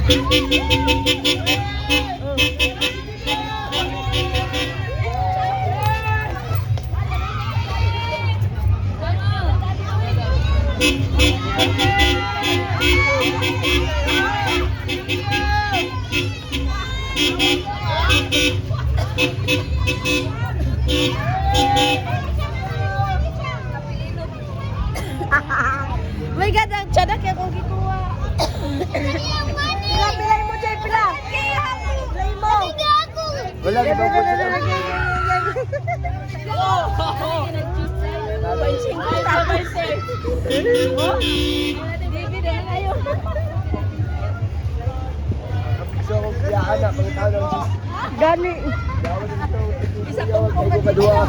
My God, ang tiyadak yung kong gikuha. Pilay mo, Jay, pilay. Pilay mo. Wala, di ba po siya? Gusto ko kaya anak, pagkatao ng sis. Gani. Isa ko kadua.